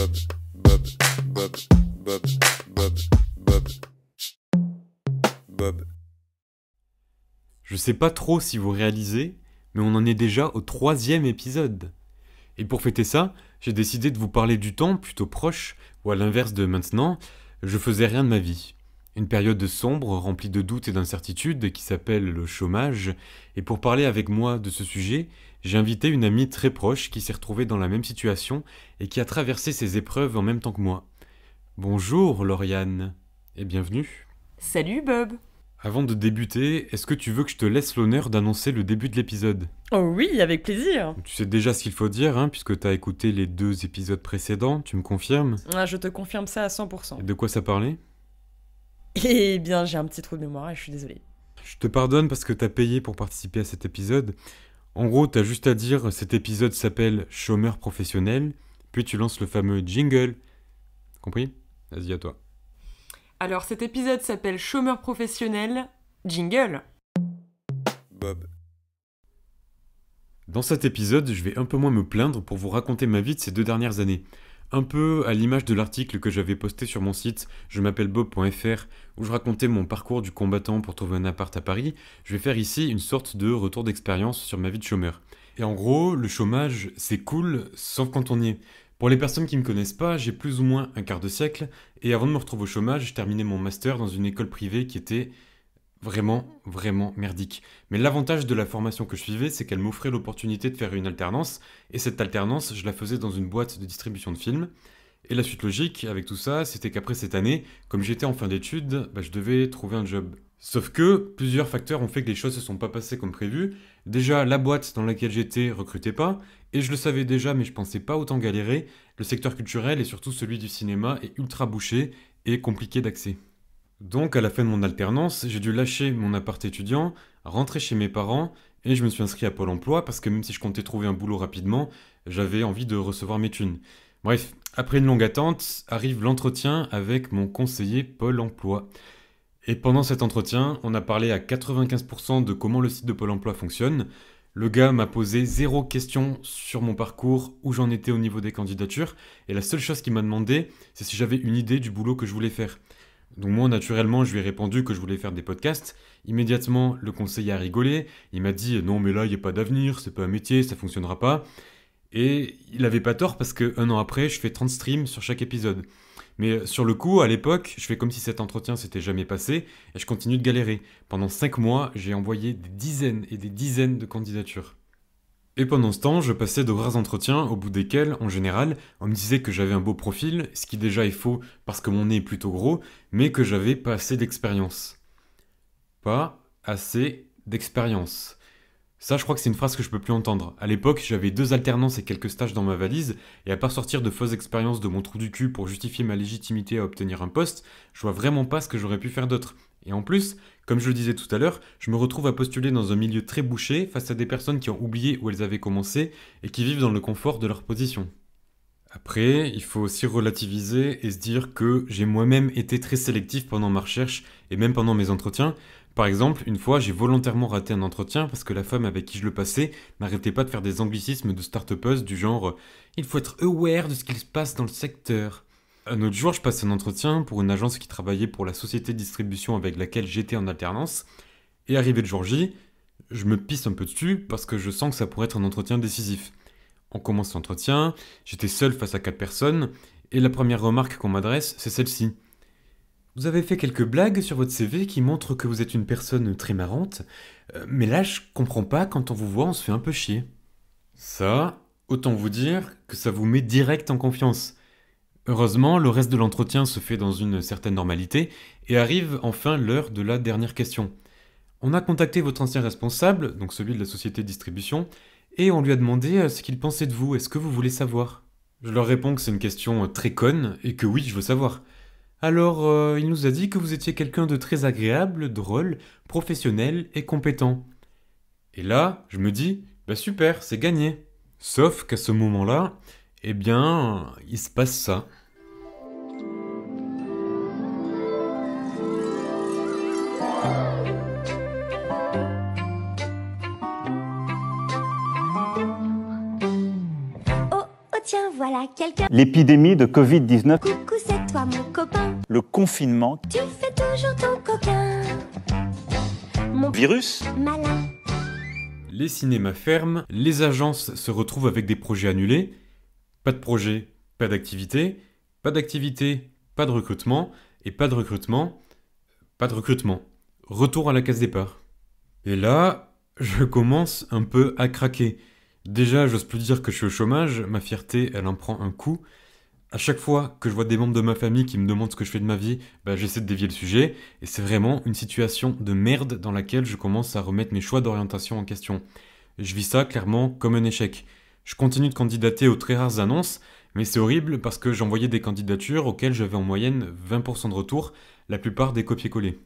Bob, Bob, Bob, Bob, Bob, Bob, Bob. Je sais pas trop si vous réalisez, mais on en est déjà au 3e épisode. Et pour fêter ça, j'ai décidé de vous parler du temps plutôt proche, ou à l'inverse de maintenant, je faisais rien de ma vie. Une période sombre, remplie de doutes et d'incertitudes, qui s'appelle le chômage. Et pour parler avec moi de ce sujet, j'ai invité une amie très proche qui s'est retrouvée dans la même situation et qui a traversé ces épreuves en même temps que moi. Bonjour Lauriane, et bienvenue. Salut Bob. Avant de débuter, est-ce que tu veux que je te laisse l'honneur d'annoncer le début de l'épisode ? Oh oui, avec plaisir. Tu sais déjà ce qu'il faut dire, hein, puisque t'as écouté les 2 épisodes précédents, tu me confirmes ? Ah, je te confirme ça à 100%. Et de quoi ça parlait ? Eh bien, j'ai un petit trou de mémoire et je suis désolée. Je te pardonne parce que t'as payé pour participer à cet épisode. En gros, t'as juste à dire cet épisode s'appelle Chômeur professionnel, puis tu lances le fameux jingle. Compris ? Vas-y, à toi. Alors, cet épisode s'appelle Chômeur professionnel, jingle. Bob. Dans cet épisode, je vais un peu moins me plaindre pour vous raconter ma vie de ces 2 dernières années. Un peu à l'image de l'article que j'avais posté sur mon site je m'appelle bob.fr où je racontais mon parcours du combattant pour trouver un appart à Paris, je vais faire ici une sorte de retour d'expérience sur ma vie de chômeur. Et en gros, le chômage, c'est cool, sauf quand on y est. Pour les personnes qui me connaissent pas, j'ai plus ou moins un quart de siècle, et avant de me retrouver au chômage, je terminais mon master dans une école privée qui était vraiment merdique. Mais l'avantage de la formation que je suivais, c'est qu'elle m'offrait l'opportunité de faire une alternance, et cette alternance, je la faisais dans une boîte de distribution de films. Et la suite logique avec tout ça, c'était qu'après cette année, comme j'étais en fin d'études, je devais trouver un job. Sauf que plusieurs facteurs ont fait que les choses se sont pas passées comme prévu. Déjà, la boîte dans laquelle j'étais recrutait pas, et je le savais déjà mais je pensais pas autant galérer. Le secteur culturel et surtout celui du cinéma est ultra bouché et compliqué d'accès. Donc à la fin de mon alternance, j'ai dû lâcher mon appart étudiant, rentrer chez mes parents, et je me suis inscrit à Pôle emploi parce que même si je comptais trouver un boulot rapidement, j'avais envie de recevoir mes thunes. Bref, après une longue attente, arrive l'entretien avec mon conseiller Pôle emploi. Et pendant cet entretien, on a parlé à 95% de comment le site de Pôle emploi fonctionne. Le gars m'a posé 0 question sur mon parcours, où j'en étais au niveau des candidatures, et la seule chose qu'il m'a demandé, c'est si j'avais une idée du boulot que je voulais faire. Donc moi, naturellement, je lui ai répondu que je voulais faire des podcasts. Immédiatement, le conseiller a rigolé. Il m'a dit « Non, mais là, il n'y a pas d'avenir, c'est pas un métier, ça fonctionnera pas. » Et il avait pas tort parce que 1 an après, je fais 30 streams sur chaque épisode. Mais sur le coup, à l'époque, je fais comme si cet entretien s'était jamais passé et je continue de galérer. Pendant 5 mois, j'ai envoyé des dizaines et des dizaines de candidatures. Et pendant ce temps, je passais de rares entretiens au bout desquels, en général, on me disait que j'avais un beau profil, ce qui déjà est faux parce que mon nez est plutôt gros, mais que j'avais pas assez d'expérience. Pas assez d'expérience. Ça, je crois que c'est une phrase que je peux plus entendre. À l'époque, j'avais 2 alternances et quelques stages dans ma valise, et à part sortir de fausses expériences de mon trou du cul pour justifier ma légitimité à obtenir un poste, je vois vraiment pas ce que j'aurais pu faire d'autre. Et en plus, comme je le disais tout à l'heure, je me retrouve à postuler dans un milieu très bouché face à des personnes qui ont oublié où elles avaient commencé et qui vivent dans le confort de leur position. Après, il faut aussi relativiser et se dire que j'ai moi-même été très sélectif pendant ma recherche et même pendant mes entretiens. Par exemple, une fois, j'ai volontairement raté un entretien parce que la femme avec qui je le passais n'arrêtait pas de faire des anglicismes de start-upeuse du genre « Il faut être aware de ce qu'il se passe dans le secteur ». Un autre jour, je passe un entretien pour une agence qui travaillait pour la société de distribution avec laquelle j'étais en alternance. Et arrivé le jour J, je me pisse un peu dessus parce que je sens que ça pourrait être un entretien décisif. On commence l'entretien, j'étais seul face à 4 personnes, et la première remarque qu'on m'adresse, c'est celle-ci. Vous avez fait quelques blagues sur votre CV qui montrent que vous êtes une personne très marrante, mais là je comprends pas, quand on vous voit on se fait un peu chier. Ça, autant vous dire que ça vous met direct en confiance. Heureusement, le reste de l'entretien se fait dans une certaine normalité, et arrive enfin l'heure de la dernière question. On a contacté votre ancien responsable, donc celui de la société de distribution, et on lui a demandé ce qu'il pensait de vous, est-ce que vous voulez savoir ? Je leur réponds que c'est une question très conne, et que oui, je veux savoir. Alors, il nous a dit que vous étiez quelqu'un de très agréable, drôle, professionnel et compétent. Et là, je me dis, super, c'est gagné. Sauf qu'à ce moment-là, eh bien, il se passe ça. voilà quelqu'un. L'épidémie de Covid-19, Coucou, c'est toi mon copain. le confinement, Tu fais toujours ton coquin. Mon virus, malin. Les cinémas ferment, les agences se retrouvent avec des projets annulés. Pas de projet, pas d'activité. Pas d'activité, pas de recrutement. Et pas de recrutement, pas de recrutement. Retour à la case départ. Et là, je commence un peu à craquer. Déjà, j'ose plus dire que je suis au chômage, ma fierté, elle en prend un coup. À chaque fois que je vois des membres de ma famille qui me demandent ce que je fais de ma vie, j'essaie de dévier le sujet, et c'est vraiment une situation de merde dans laquelle je commence à remettre mes choix d'orientation en question. Je vis ça clairement comme un échec. Je continue de candidater aux très rares annonces, mais c'est horrible parce que j'envoyais des candidatures auxquelles j'avais en moyenne 20% de retour, la plupart des copier-coller.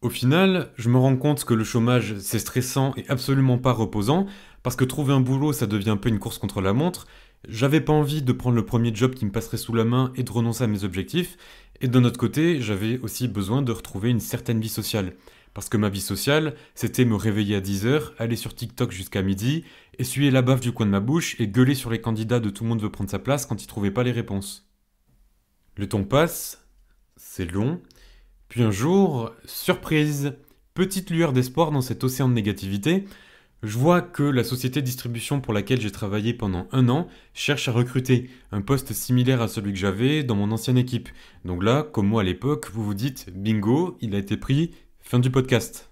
Au final, je me rends compte que le chômage, c'est stressant et absolument pas reposant, parce que trouver un boulot, ça devient un peu une course contre la montre. J'avais pas envie de prendre le premier job qui me passerait sous la main et de renoncer à mes objectifs, et d'un autre côté, j'avais aussi besoin de retrouver une certaine vie sociale. Parce que ma vie sociale, c'était me réveiller à 10h, aller sur TikTok jusqu'à midi, essuyer la baffe du coin de ma bouche et gueuler sur les candidats de tout le monde veut prendre sa place quand ils trouvaient pas les réponses. Le temps passe, c'est long, puis un jour, surprise, petite lueur d'espoir dans cet océan de négativité, je vois que la société de distribution pour laquelle j'ai travaillé pendant 1 an cherche à recruter un poste similaire à celui que j'avais dans mon ancienne équipe. Donc là, comme moi à l'époque, vous vous dites « bingo, il a été pris ». Fin du podcast.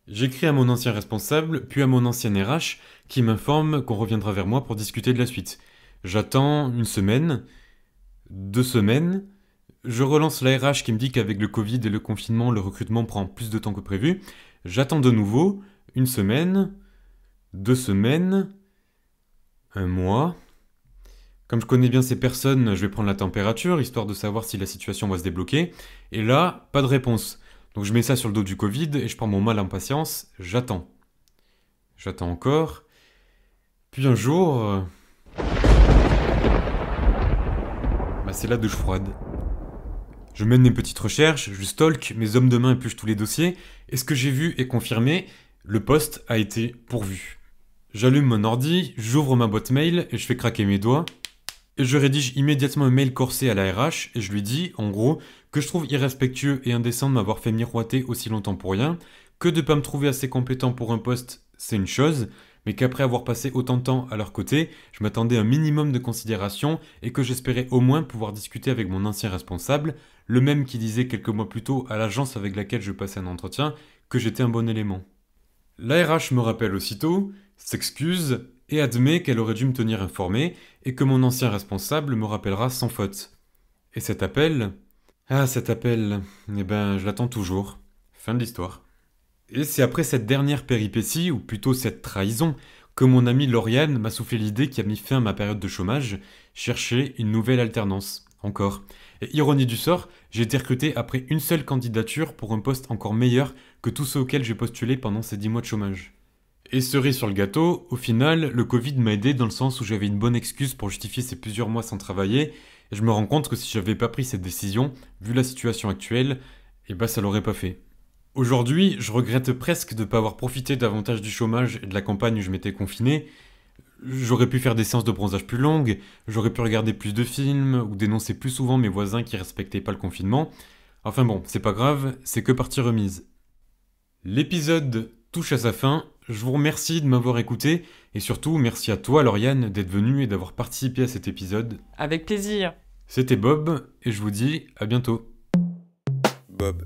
J'écris à mon ancien responsable, puis à mon ancien RH, qui m'informe qu'on reviendra vers moi pour discuter de la suite. J'attends 1 semaine, 2 semaines, je relance la RH qui me dit qu'avec le Covid et le confinement, le recrutement prend plus de temps que prévu. J'attends de nouveau 1 semaine, 2 semaines, 1 mois. Comme je connais bien ces personnes, je vais prendre la température, histoire de savoir si la situation va se débloquer. Et là, pas de réponse. Donc je mets ça sur le dos du Covid et je prends mon mal en patience, j'attends. J'attends encore. Puis un jour... c'est la douche froide. Je mène mes petites recherches, je stalk, mes hommes de main épluchent tous les dossiers, et ce que j'ai vu est confirmé, le poste a été pourvu. J'allume mon ordi, j'ouvre ma boîte mail et je fais craquer mes doigts. Et je rédige immédiatement un mail corsé à la RH et je lui dis, en gros, que je trouve irrespectueux et indécent de m'avoir fait miroiter aussi longtemps pour rien, que de pas me trouver assez compétent pour un poste, c'est une chose, mais qu'après avoir passé autant de temps à leur côté, je m'attendais à un minimum de considération et que j'espérais au moins pouvoir discuter avec mon ancien responsable, le même qui disait quelques mois plus tôt à l'agence avec laquelle je passais un entretien que j'étais un bon élément. La RH me rappelle aussitôt, s'excuse et admet qu'elle aurait dû me tenir informé et que mon ancien responsable me rappellera sans faute. Et cet appel... je l'attends toujours. Fin de l'histoire. Et c'est après cette dernière péripétie, ou plutôt cette trahison, que mon amie Lauriane m'a soufflé l'idée qui a mis fin à ma période de chômage, chercher une nouvelle alternance. Encore. Et ironie du sort, j'ai été recruté après une seule candidature pour un poste encore meilleur que tous ceux auxquels j'ai postulé pendant ces 10 mois de chômage. Et cerise sur le gâteau, au final, le Covid m'a aidé dans le sens où j'avais une bonne excuse pour justifier ces plusieurs mois sans travailler, et je me rends compte que si j'avais pas pris cette décision, vu la situation actuelle, ça l'aurait pas fait. Aujourd'hui, je regrette presque de ne pas avoir profité davantage du chômage et de la campagne où je m'étais confiné. J'aurais pu faire des séances de bronzage plus longues, j'aurais pu regarder plus de films, ou dénoncer plus souvent mes voisins qui respectaient pas le confinement. Enfin bon, c'est pas grave, c'est que partie remise. L'épisode touche à sa fin, je vous remercie de m'avoir écouté, et surtout merci à toi Lauriane d'être venue et d'avoir participé à cet épisode. Avec plaisir. C'était Bob, et je vous dis à bientôt. Bob.